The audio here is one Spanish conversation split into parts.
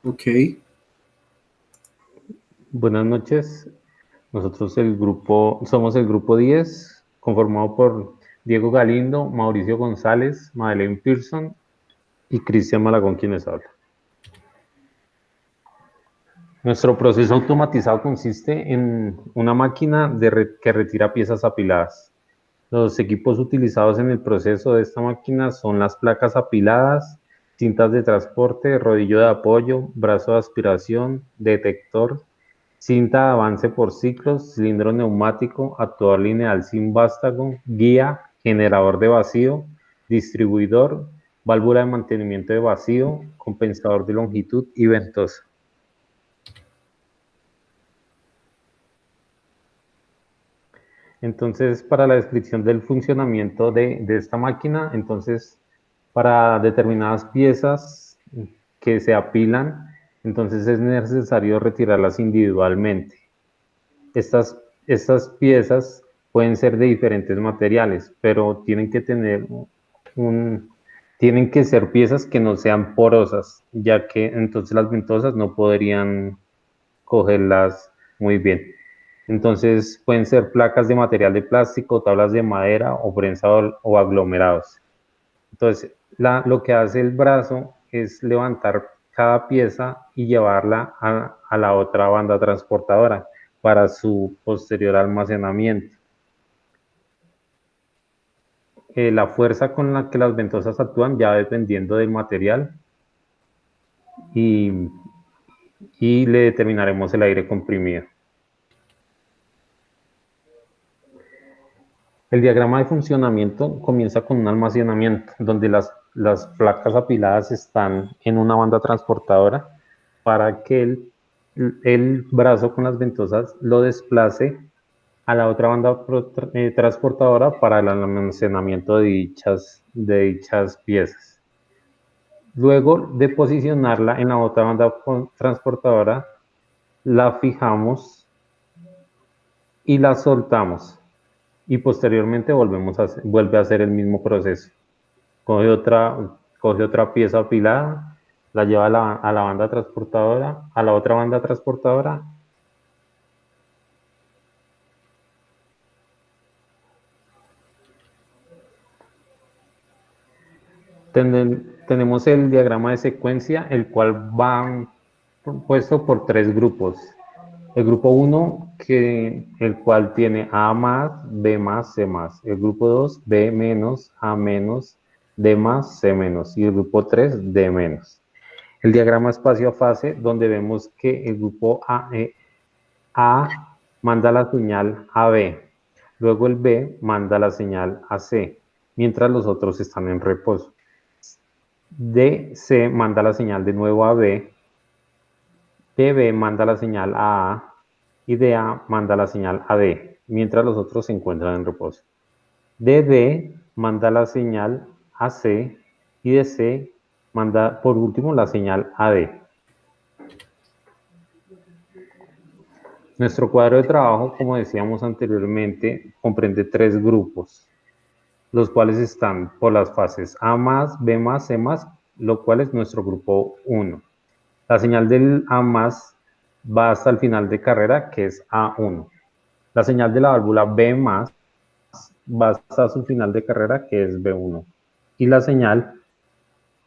Ok. Buenas noches. Nosotros somos el grupo 10, conformado por Diego Galindo, Mauricio González, Madeleine Pearson y Cristian Malagón, quienes hablan. Nuestro proceso automatizado consiste en una máquina que retira piezas apiladas. Los equipos utilizados en el proceso de esta máquina son las placas apiladas, cintas de transporte, rodillo de apoyo, brazo de aspiración, detector, cinta de avance por ciclos, cilindro neumático, actuador lineal sin vástago, guía, generador de vacío, distribuidor, válvula de mantenimiento de vacío, compensador de longitud y ventosa. Entonces, para la descripción del funcionamiento de esta máquina, entonces, para determinadas piezas que se apilan, entonces es necesario retirarlas individualmente. Estas piezas pueden ser de diferentes materiales, pero tienen que ser piezas que no sean porosas, ya que entonces las ventosas no podrían cogerlas muy bien. Entonces pueden ser placas de material de plástico, tablas de madera o prensa o aglomerados. Entonces lo que hace el brazo es levantar cada pieza y llevarla a la otra banda transportadora para su posterior almacenamiento. La fuerza con la que las ventosas actúan ya dependiendo del material y, y le determinaremos el aire comprimido. El diagrama de funcionamiento comienza con un almacenamiento donde las placas apiladas están en una banda transportadora para que el brazo con las ventosas lo desplace a la otra banda transportadora para el almacenamiento de dichas piezas. Luego de posicionarla en la otra banda transportadora, la fijamos y la soltamos. Y posteriormente vuelve a hacer el mismo proceso. Coge otra pieza apilada, la lleva a la banda transportadora, a la otra banda transportadora. Tenemos el diagrama de secuencia, el cual va puesto por tres grupos. El grupo 1, el cual tiene A más, B más, C más. El grupo 2, B menos, A menos, D más, C menos. Y el grupo 3, D menos. El diagrama espacio a fase, donde vemos que el grupo A manda la señal a B, luego el B manda la señal a C, mientras los otros están en reposo. DC manda la señal de nuevo a B, DB manda la señal a A y DA manda la señal a D, mientras los otros se encuentran en reposo. DD manda la señal a C y DC manda por último la señal a D. Nuestro cuadro de trabajo, como decíamos anteriormente, comprende tres grupos, los cuales están por las fases A más, B más, C más, lo cual es nuestro grupo 1. La señal del A más va hasta el final de carrera, que es A1. La señal de la válvula B más va hasta su final de carrera, que es B1. Y la señal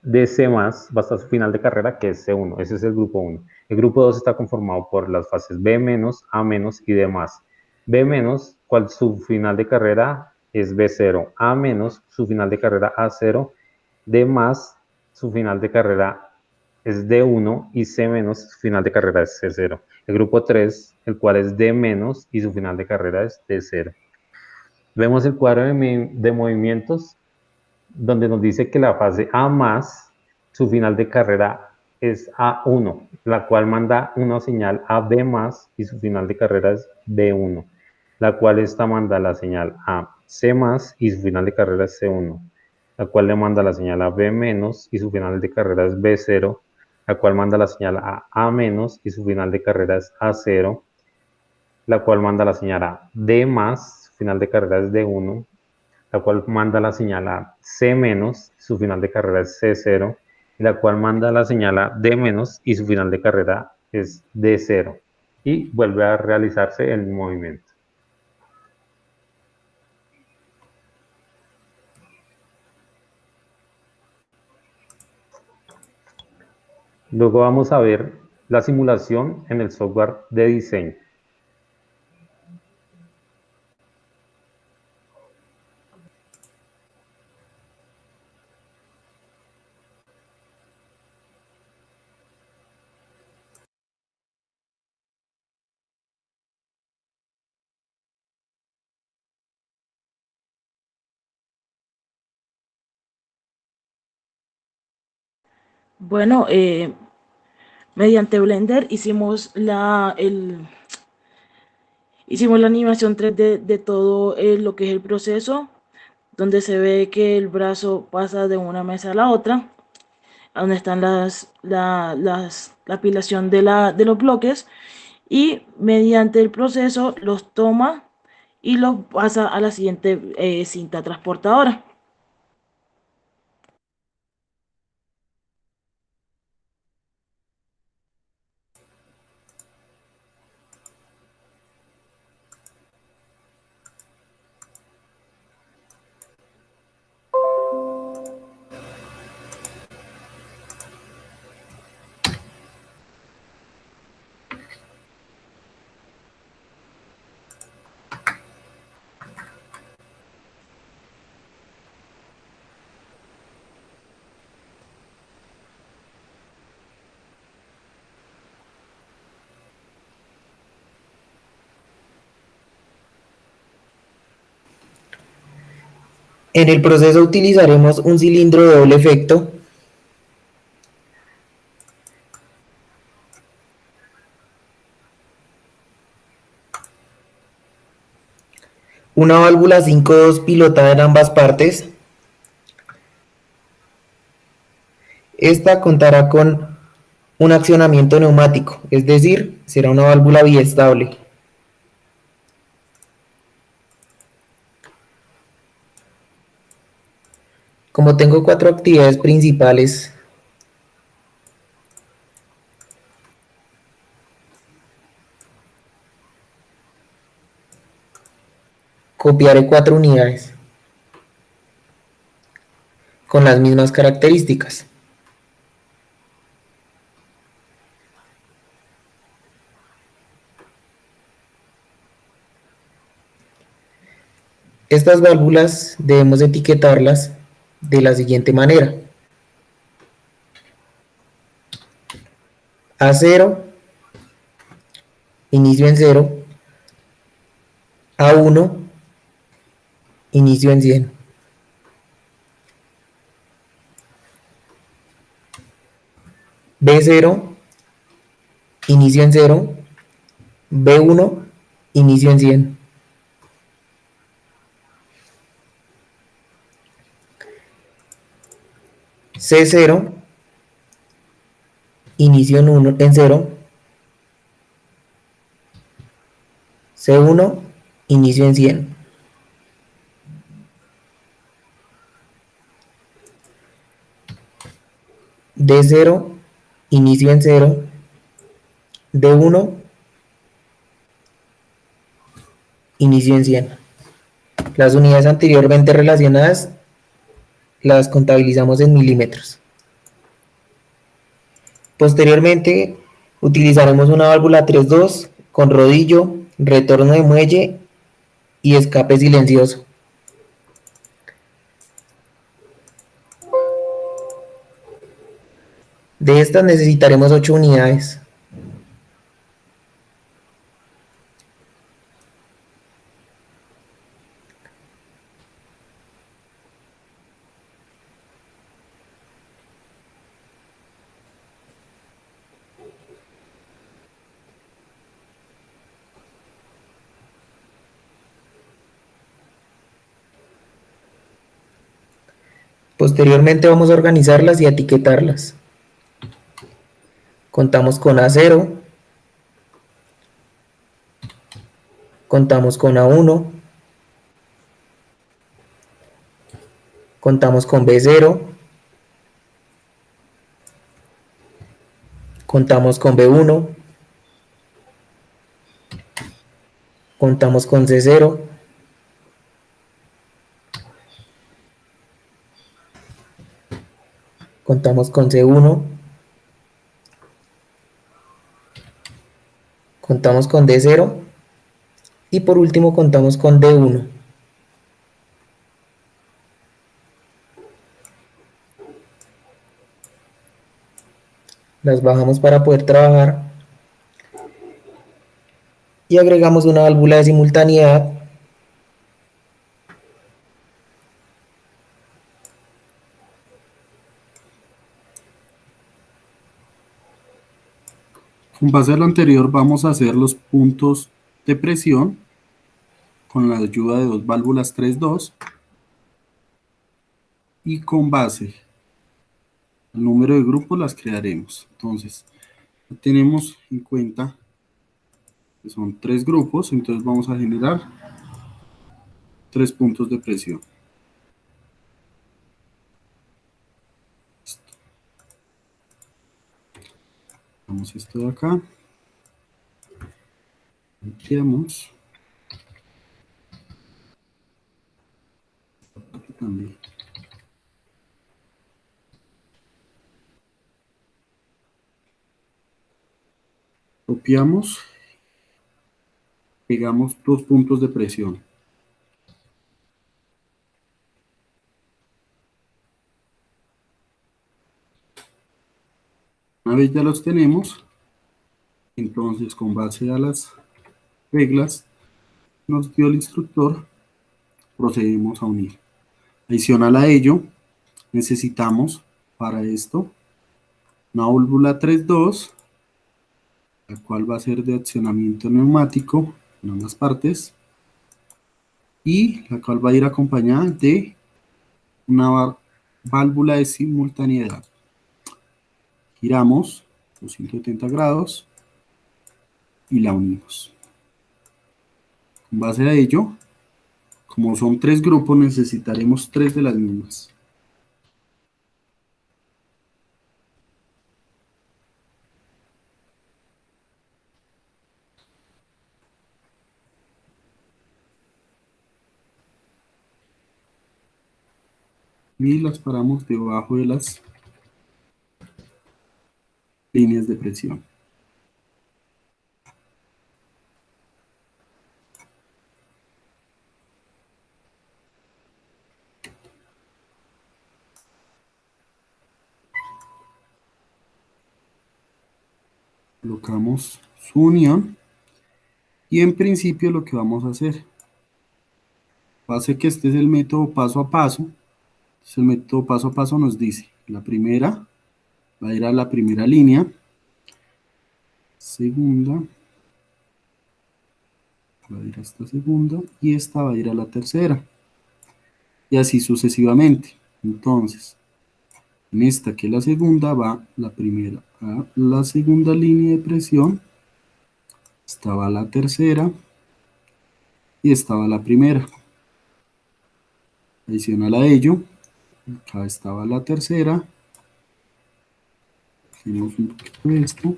de C más va hasta su final de carrera, que es C1. Ese es el grupo 1. El grupo 2 está conformado por las fases B menos, A menos y D más. B menos, cual su final de carrera es B0. A menos, su final de carrera A0. D más, su final de carrera es D1 y C menos, su final de carrera es C0. El grupo 3, el cual es D menos y su final de carrera es D0. Vemos el cuadro de movimientos donde nos dice que la fase A más, su final de carrera es A1, la cual manda una señal a B más y su final de carrera es B1, la cual esta manda la señal a C más y su final de carrera es C1, la cual le manda la señal a B menos y su final de carrera es B0, la cual manda la señal a menos y su final de carrera es A0, la cual manda la señal a D más, su final de carrera es D1, la cual manda la señal a C menos, su final de carrera es C0, la cual manda la señal a D menos y su final de carrera es D0 y vuelve a realizarse el movimiento. Luego vamos a ver la simulación en el software de diseño. Bueno, mediante Blender hicimos la animación 3D de todo lo que es el proceso, donde se ve que el brazo pasa de una mesa a la otra, donde están la apilación de los bloques, y mediante el proceso los toma y los pasa a la siguiente cinta transportadora. En el proceso utilizaremos un cilindro de doble efecto, una válvula 5.2 pilotada en ambas partes. Esta contará con un accionamiento neumático, es decir, será una válvula biestable. Como tengo 4 actividades principales, copiaré 4 unidades con las mismas características. Estas válvulas debemos etiquetarlas de la siguiente manera: A0, inicio en 0, A1, inicio en 100. B0, inicio en 0, B1, inicio en 100. C0, inicio en 0, C1, inicio en 100. D0, inicio en 0, D1, inicio en 100. Las unidades anteriormente relacionadas las contabilizamos en milímetros. Posteriormente utilizaremos una válvula 3.2 con rodillo, retorno de muelle y escape silencioso. De estas necesitaremos 8 unidades. Posteriormente vamos a organizarlas y a etiquetarlas. Contamos con A0, contamos con A1, contamos con B0, Contamos con B1, contamos con C0, contamos con C1, contamos con D0 y por último contamos con D1. Las bajamos para poder trabajar y agregamos una válvula de simultaneidad Con base a lo anterior vamos a hacer los puntos de presión con la ayuda de dos válvulas 3-2 y con base al número de grupos las crearemos. Entonces, tenemos en cuenta que son 3 grupos, entonces vamos a generar 3 puntos de presión. Vamos esto de acá. Limpiamos. Aquí también. Copiamos. Pegamos 2 puntos de presión. Una vez ya los tenemos, entonces con base a las reglas nos dio el instructor, procedemos a unir. Adicional a ello, necesitamos para esto una válvula 3-2, la cual va a ser de accionamiento neumático en ambas partes, y la cual va a ir acompañada de una válvula de simultaneidad. Giramos los 180 grados y la unimos. En base a ello, como son 3 grupos, necesitaremos 3 de las mismas. Y las paramos debajo de las líneas de presión. Colocamos su unión y en principio lo que vamos a hacer va a ser que este es el método paso a paso. Entonces el método paso a paso nos dice, la primera va a ir a la primera línea, segunda va a ir a esta segunda y esta va a ir a la tercera y así sucesivamente. Entonces en esta que es la segunda va la primera a la segunda línea de presión, esta va a la tercera y esta va a la primera. Adicional a ello, acá estaba la tercera, hacemos un poquito de esto,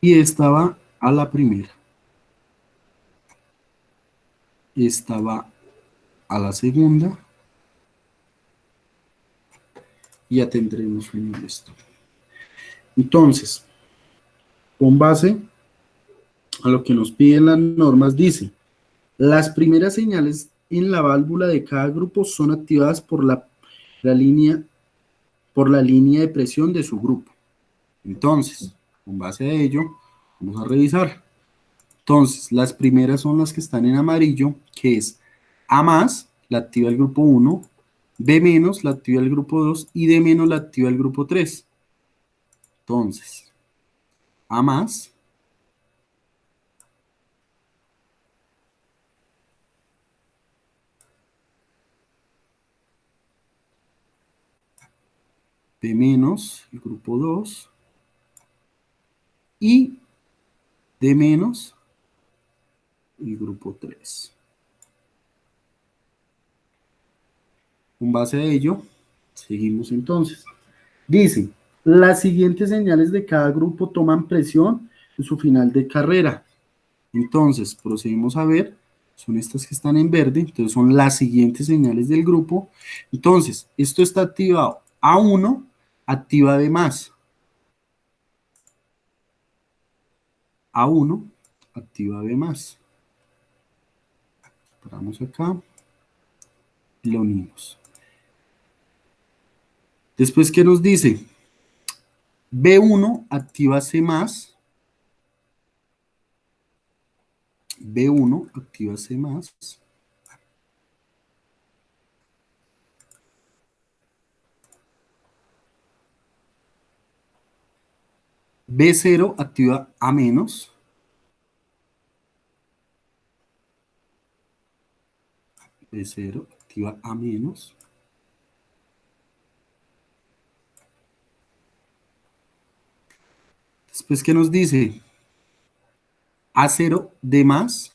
y estaba a la primera. Estaba a la segunda, y ya tendremos unido esto. Entonces, con base a lo que nos piden las normas, dice, las primeras señales en la válvula de cada grupo son activadas por la línea de presión de su grupo. Entonces, con base a ello, vamos a revisar. Entonces, las primeras son las que están en amarillo, que es A más, la activa el grupo 1, B menos, la activa el grupo 2 y D menos, la activa el grupo 3. Entonces, A más, B menos, el grupo 2 y D menos, el grupo 3. Con base a ello, seguimos entonces. Dice, Las siguientes señales de cada grupo toman presión en su final de carrera. Entonces, procedemos a ver, son estas que están en verde, entonces son las siguientes señales del grupo. Entonces, esto está activado. A1 activa de más. A1 activa B más. Paramos acá y lo unimos. Después, ¿qué nos dice? B1 activa C más. B1 activa C más. B0 activa A menos. B0 activa A menos. Después, ¿qué nos dice? A0 D más.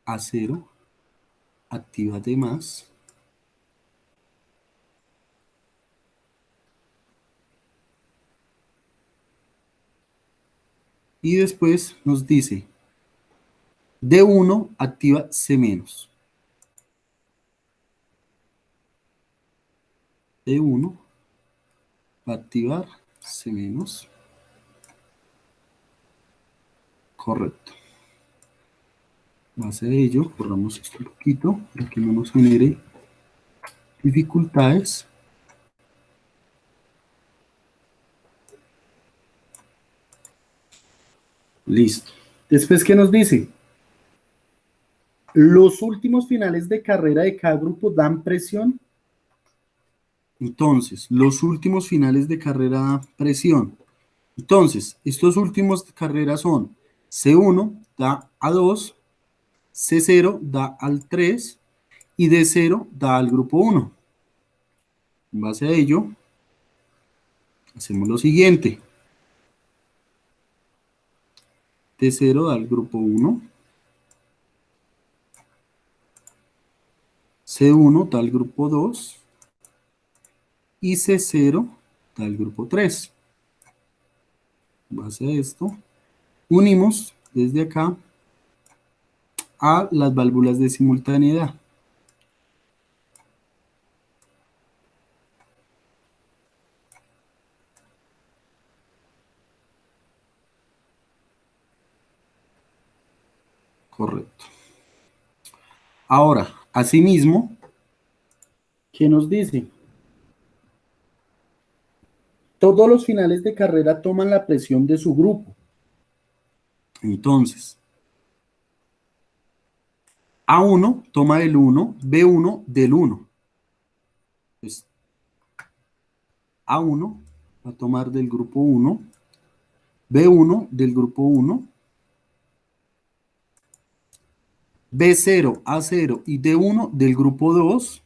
A0 activa D más. Y después nos dice D1 activa C menos. D1 va a activar C menos. Correcto. Base de ello, borramos esto un poquito para que no nos genere dificultades. Listo. Después, ¿qué nos dice? Los últimos finales de carrera de cada grupo dan presión. Entonces, los últimos finales de carrera dan presión. Entonces, estos últimos carreras son C1 da a 2, C0 da al 3 y D0 da al grupo 1. En base a ello, hacemos lo siguiente. D0 da al grupo 1. C1 da al grupo 2. Y C0 da al grupo 3. En base a esto, unimos desde acá a las válvulas de simultaneidad. Correcto. Ahora, asimismo, ¿qué nos dice? Todos los finales de carrera toman la presión de su grupo. Entonces, A1 toma del 1, B1 del 1. Entonces, A1 va a tomar del grupo 1, B1 del grupo 1, B0, A0 y D1 del grupo 2.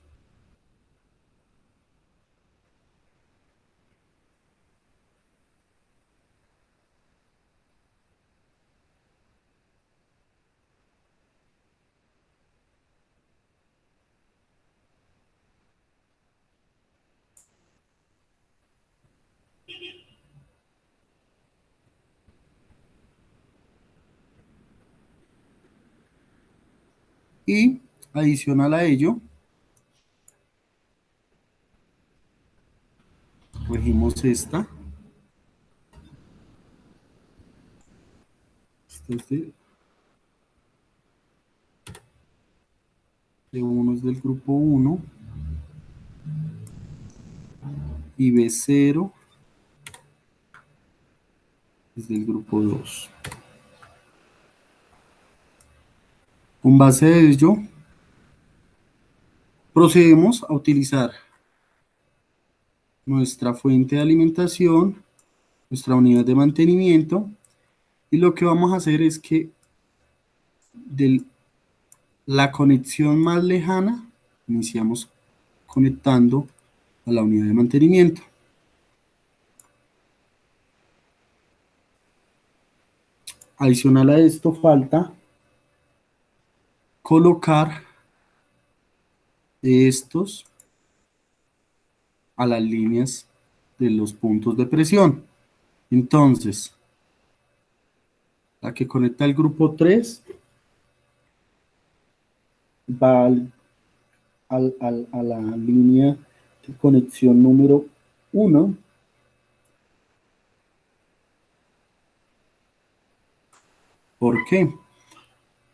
Y adicional a ello, cogimos esta. Esta es de 1 es del grupo 1 y B0 es del grupo 2. Con base a ello, procedemos a utilizar nuestra fuente de alimentación, nuestra unidad de mantenimiento, y lo que vamos a hacer es que de la conexión más lejana, iniciamos conectando a la unidad de mantenimiento. Adicional a esto, falta colocar estos a las líneas de los puntos de presión. Entonces, la que conecta el grupo 3 va a la línea de conexión número 1. ¿Por qué?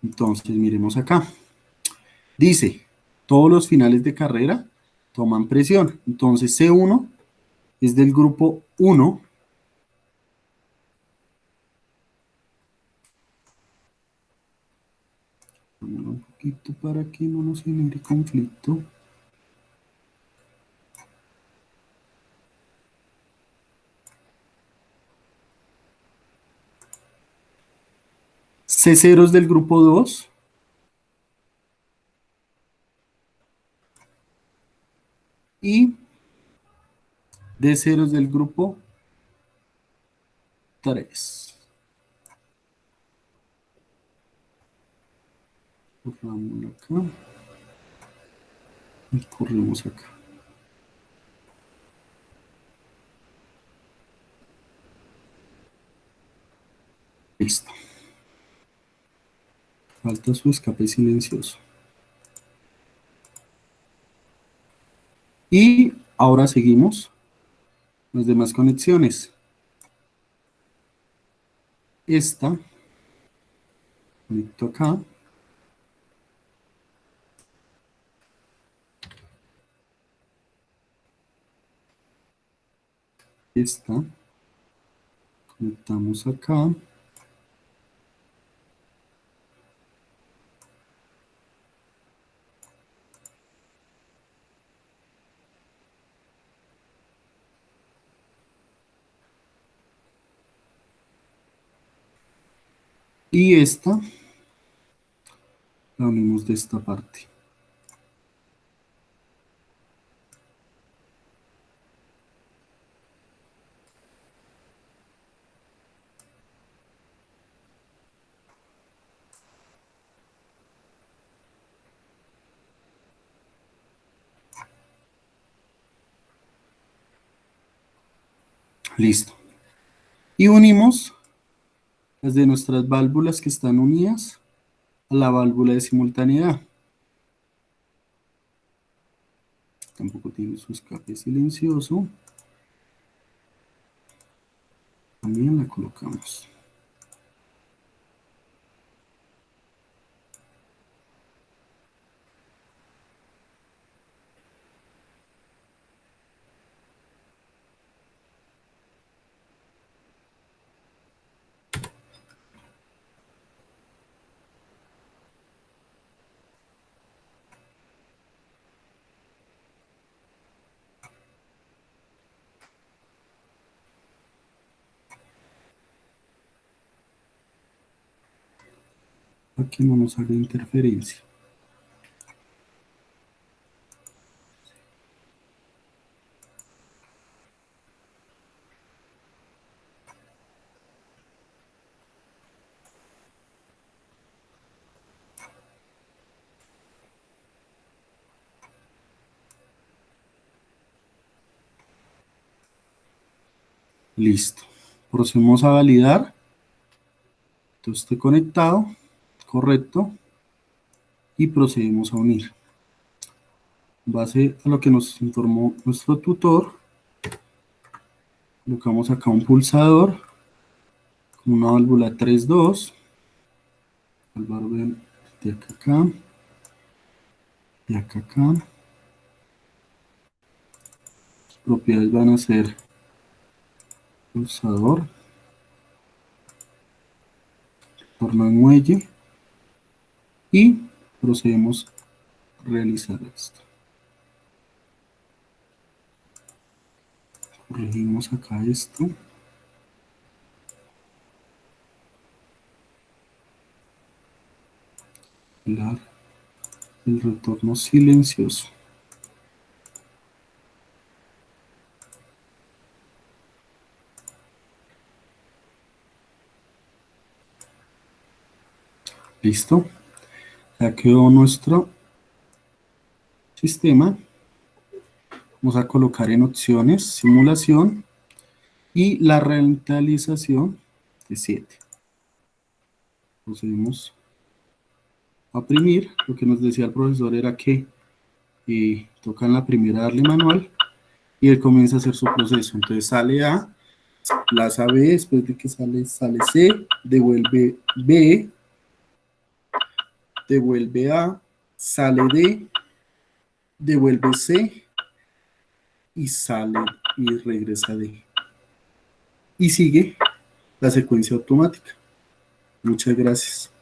Entonces, miremos acá. Dice, todos los finales de carrera toman presión. Entonces, C1 es del grupo 1. Un poquito para que no nos genere conflicto. C0 es del grupo 2. Y D0 es del grupo 3. Corramos acá. Y corremos acá. Listo. Falta su escape silencioso. Y ahora seguimos las demás conexiones. Esta, conecto acá. Esta, conectamos acá. Y esta, la unimos de esta parte. Listo. Y unimos las de nuestras válvulas que están unidas a la válvula de simultaneidad. Tampoco tiene su escape silencioso. También la colocamos. Para que no nos haga interferencia. Listo. Procedemos a validar. Entonces esté conectado. Correcto. Y procedemos a unir. En base a lo que nos informó nuestro tutor, colocamos acá un pulsador con una válvula 3.2. El valor de acá a acá. De acá a acá. Las propiedades van a ser pulsador, retorno de muelle y procedemos a realizar esto. Corregimos acá esto. El retorno silencioso. Listo. Ya quedó nuestro sistema. Vamos a colocar en opciones, simulación, y la rentalización de 7. Procedemos a oprimir. Lo que nos decía el profesor era que toca en la primera darle manual y él comienza a hacer su proceso. Entonces sale A, desplaza B, después de que sale C, devuelve B, devuelve A, sale D, devuelve C y sale y regresa D. Y sigue la secuencia automática. Muchas gracias.